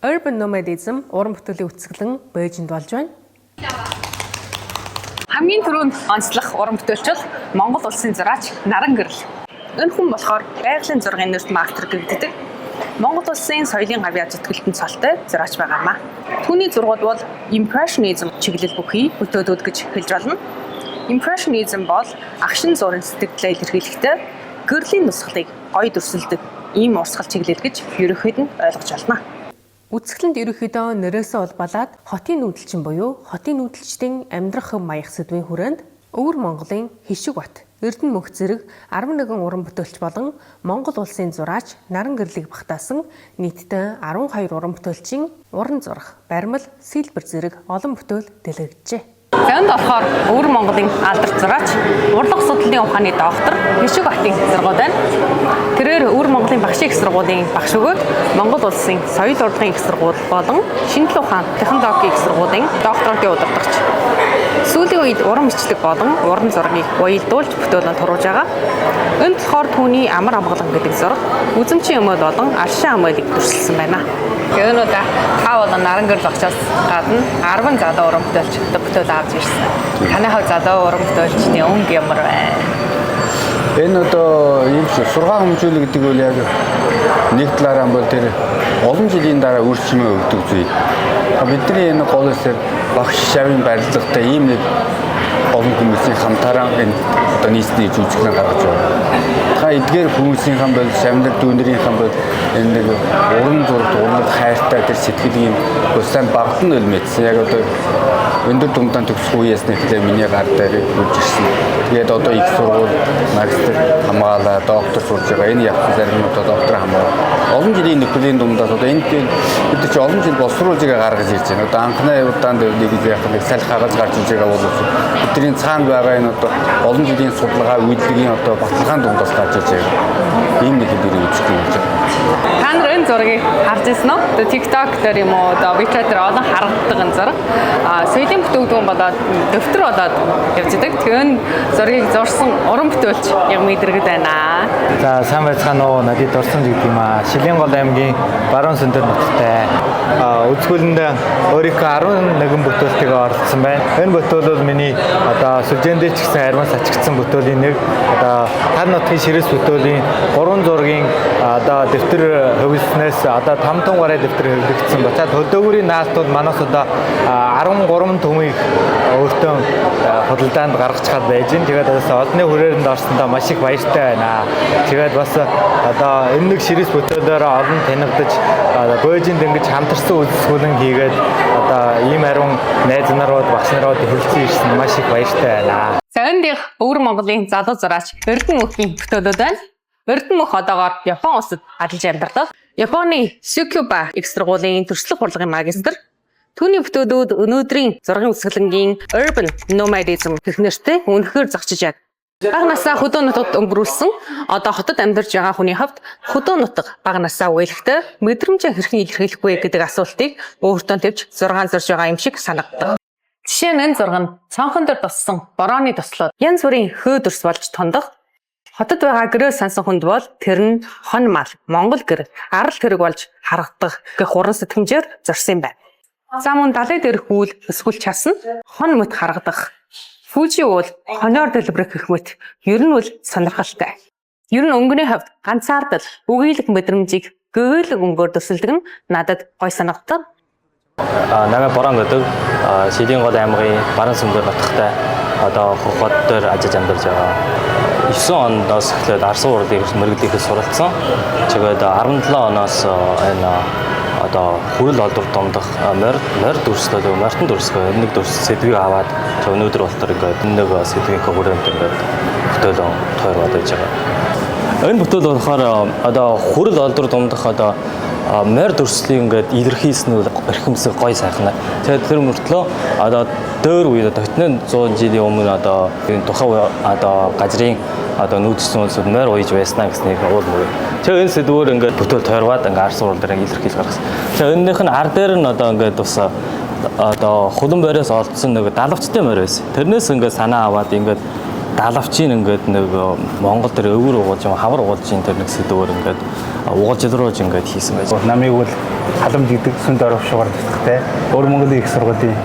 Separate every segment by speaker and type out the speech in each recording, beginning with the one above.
Speaker 1: Urban nomadism уран бүтээлийн үтсгэлэн Бээжинд болж байна. Хамгийн түрүүнд онцлох уран бүтээлч бол Монгол улсын зураач Наран Гэрэл. Энэ хүн болохоор байгалийн зургийн нэрт мастер гэгддэг. Монгол улсын соёлын гавьяа зүтгэлтэн цолтой зураач байгаамаа. Түүний зургууд бол Impressionism чиглэл бүхий бүтээлүүд гэж хэлж болно. Impressionism бол агшин зургийн сэтгэлдээ илэрхийлэхдээ гэрлийн нусгалыг гоё дүрсэлдэг ийм урсгал чиглэл гэж ерөнхийд нь ойлгож байна. Үтсгэлэнд ерөнхийдөө нэрээсээ улбалаад хотын нүүдэлчин буюу хотын нүүдэлчдийн амьдрах маях сэдвийн хүрээнд Өвөр Монголын Хишиг бат, Эрдэнэ мөнх зэрэг 11 уран бүтээлч болон Монгол улсын зураач Наран Гэрлийг багтаасан нийтдээ 12 уран бүтээлчийн уран зурах, баримл, сэлбэр зэрэг олон бүтээл дэлгэгджээ. Зэнд болохоор Өвөр Монголын алдарт зураач, урлаг судлалын ухааны доктор Хишиг батын зургууд байна. Тэрээр Өвөр Монголын багшийн их сургуулийн багш өгөөд Монгол улсын соёл урлагийн их сургууль болон шинжлэх ухаан технологийн их сургуулийн докторантын удирдагч. Сүүлийн үед уран бичлэг болон уран зургийг уялдуулж бүтээлөнд туруулж байгаа. Энд болохоор түүний амар амгалан гэдэг зураг үзэмчийн өмөл болон аршин амгалыг дүрсэлсэн байна. Гэнэ та бол Наран Гэрэл багшаас гадна 10 залуу уран бүтээлч бүтээл авч ирсэн. Таны хувьд залуу уран бүтээлчний өнгө ямар байна?
Speaker 2: Энэ одоо юм шиг сургаан хөгжүүлэх гэдэг бол яг нэг талаараа бол тэр олон жилийн дараа үрчмээ өгдөг зүйл. Бидний энэ гол хэсэг багш шавын барилгатай ийм нэг олон хүмүүсийн хамтараа энэ одоо нийслэлийн жүжиглэн гаргаж байна. Та эдгээр хүмүүсийн бол шавнаг дүүнэрийн бол энэ нэг уран зурагт уран хайртай тэр сэтгэлийн сайн багтан өлмөдсөн. Яг одоо өндөр думдаан төгсөх үеэс нэхлээ миний гар дээр үрж ирсэн. Тэгээд одоо их сургууль магистр хамгаалаа, доктор сурж байгаа. Энэ явсан зарим нь одоо доктор хамгаалаа. Олон жилийн нөхөлийн дундаас одоо энэ бид чи олон жил боловсруулжийг гаргаж ирж байна. Одоо анхны удаанд нэг салхи хагаж гарч иж байгаа бол бидний цаана байгаа энэ одоо олон жилийн судалгаа үйлдвэрийн одоо баталгаан дундаас гарч иж байгаа. Ийм нэг хэдийн үзэх юм байна.
Speaker 1: Та нар энэ зургийг харж ирсэн үү? Одоо TikTok дээр юм уу, одоо WeChat дээр олон харагддаг энэ зураг. Соёлын бүтээгдэхүүн болоод дэвтэр болоод явж идэг. Тэгэхээр энэ зургийг зурсан уран бүтээлч яг мэдэргэд байна.
Speaker 3: За сайн байцгаана уу? Надад дурсан гэдэг юм аа. Шилэнгол аймгийн Баруун Сөндөр нутагтай. Үзүүлэнд өөрийнхөө 11 бүтээлтэйгээ оролцсон байна. Энэ бүтээл бол миний одоо сүлжээндээ ч гэсэн армаас ачигдсан бүтээлийн нэг. Одоо тар нутгийн ширэс бүтээлийн 3 зургийн одоо дэвтэр хөвлснээс одоо 5 тон гараа дэвтэр хөвлөгдсөн бацаад хөдөөгүүрийн наалт бол манаас одоо 13 төмийг өөртөө худалдаанд гаргаж чад байж гин. Тэгээд одны хүрээнд орсондоо маш их баяртай байна. Тэгээд бас одоо энэ нэг ширэс бүтээлээр олон танигдаж Бээжинд ингэж хамтарсан үзүүлэн хийгээд одоо ийм ариун найз нарууд багш нарууд хүрэлцэн ирсэн маш их баяртай байна.
Speaker 1: За энд Өвөр Монголын залуу зураач Эрдэнэ мөнхийн бүтээлүүд байна. Эрдэнэ мөнх одоогоор Япон улсад ажиллаж амьдардаг. Японы Сюкюба их сургуулийн төрөлх урлагийн магистр. Түүний бүтээлүүд өнөөдрийн зургийн үсгэлэнгийн Urban nomadism гэх нэртэй үнэхээр зогсож байна. Бага насаа хөдөө нутагт өнгөрүүлсэн одоо хотод амьдарч байгаа хүний хувьд хөдөө нутаг бага насаа үеэлэхдээ мэдрэмжээ хэрхэн илэрхийлэх вэ гэдэг асуултыг өөртөө тавьж зургаан зурж байгаа юм шиг санагдав. Жишээ нь энэ зураг нь цонхон дээр туссан борооны туслууд янз бүрийн хөө дүрс болж тондох. Хотод байгаа гэрээ сансан хүнд бол тэр нь хон мал, Монгол гэр, арал тэрэг болж харагдах гэх уран сэтгэмжээр зурсан юм байна. За мөн далай дээрх үйл өсгөл часна хон мэт харагдах. Фүжи уул хоноор дэлбэрэх гэх мэт ер нь бол сонирхолтой. Ер нь өнгөний хувьд ганцаардал үгийлэх мэдрэмжийг гөөлөг өнгөөр төсөлдөг нь надад гой санагдав.
Speaker 3: Намайг Борон гэдэг Шилэнгол аймгийн Баруун Сөндөр нутагтай одоо хот дээр ажиллаж амьдарч байгаа. 9 оноос эхлээд арсан урлагийг мэргэжлийнхээс суралцсан. Тэгээд 17 оноос энэ одоо хүрэл олдвор домдох морь дүрслэл мартан дүрсгөө нэг дүрс сэдвийг аваад өнөөдөр болтор ингээд нэг сэдвийн хүрээнд ингээд бүтээлэн тойроод байж байгаа. Энэ бүтээл болохоор одоо хүрэл олдвор домдох одоо морь дүрслийн ингээд илэрхийлсэн нь эрхэмсэг гой сайхна. Тэгээд тэр мөртлөө одоо дөр үед одоо хотны 100 жилийн өмнө одоо энэ тухайн одоо газрын одоо нүүдсэн улсууд морь ууж байснаа гэснийг уул мөр. Тэгээд энэ сэдвээр ингээд бүтээл тойроод ингээд арс урал дээр илэрхийлж гаргасан. Тэгээд энэнийх нь ар дээр нь одоо ингээд бас одоо хулан борьоос олдсон нэг далавчтай морь байсан. Тэрнээс ингээд санаа аваад ингээд далавчийн ингээд нэг Монгол дээр өвөр угуулж хавар угуулж энэ тэр нэг сэдвээр ингээд угуулж рууж ингээд хийсэн байж.
Speaker 4: Намайг бол халамж гэдэг сүнд оров шугаар тусахтай Өвөр Монголын их сургуулийн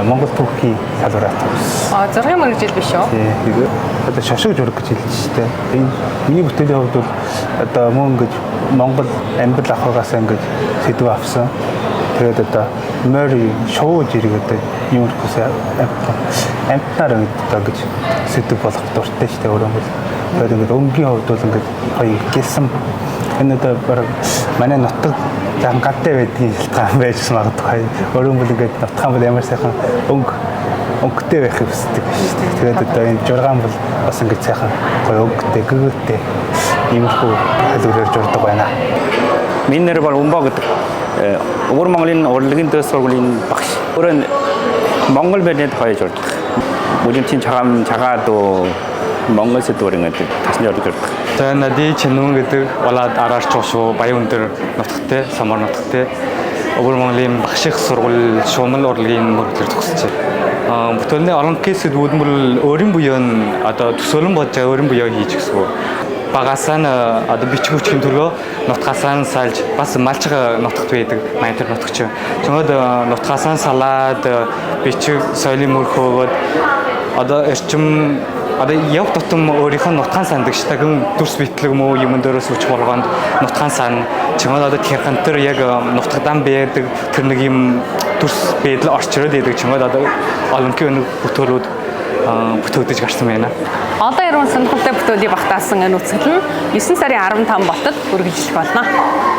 Speaker 4: Монгол түүхийн салбараа төгссөн.
Speaker 1: Зургийн мэргэжил биш үү?
Speaker 4: Тийм. Одоо шошгож ураг гэж хэлж штэ. Энэ миний бүтээлийн хувьд бол одоо мөн ингэж Монгол амьд ахуйгаас ингэж сэдв авсан. Тэгээд одоо морь шууж ирэх одоо юм хүсээ амьтнаар одоо гэж сэдв болох дуртай штэ өөрөө бол. Тэгээд ингэж өнгийн хувьд бол ингэж гоё гэлсэн. Энэ одоо бараг манай нутаг зан гадтай байдгийн шалтгаан байжсэн магадгүй. Өөрөө бол ингэж нутгаан бол ямар сайхан өнгөтэй байхыг хүсдэг шүү дээ. Тэгээд одоо энэ жургаан бол бас ингэж сайхан гоё өнгөтэй, гэгтэй иймэрхүү хэлбэрээр журдаг байна.
Speaker 5: Миний нэр бол Умбо гэдэг. Өвөр Монголын урлагийн дэс сургуулийн багш. Өөрөө Монгол байрнад хоёж журдаг. Бүлэмтийн цагаад Монгол сэдвэрэн гэдэг тасны орж журдаг.
Speaker 6: За нади чинүн гэдэг болоод араарч шүү баян өндөр нутагтай, самар нутагтай. Өвөр Монголын багш их сургууль шуумал урлагийн мөрөглөөр төгсөж байна. Бүтээлний олонхын сэдвүүд нь өөрийн буян одоо төсөөлөн болж байгаа өөрийн буяа хийж гисгүү. Багасаа нь одоо бичиг хүчгийн төргөө нутгаасаа нь салж бас малчга нутагт байдаг майнтер нутагч. Тэгмээд нутгаасаа салаад бичиг соёлын мөрхөөгд одоо эрчим одоо яв тутам өөрийнхөө нутгаан сандаг ш тагын дүрс битлэг мөө юм дээрээс үч болгонд нутгаан сан чимээд одоо тэрхантэр яг нутагдан байдаг тэр нэг юм дүрс байдал орчроод байдаг чимээд одоо олонхын бүтээлүүд бүтэгдэж гарсан байна.
Speaker 1: Одоо ирүүн сонирхолтой бүтээлийг багтаасан энэ үзэгдэл нь 9 сарын 15 болтод үргэлжлэх болно.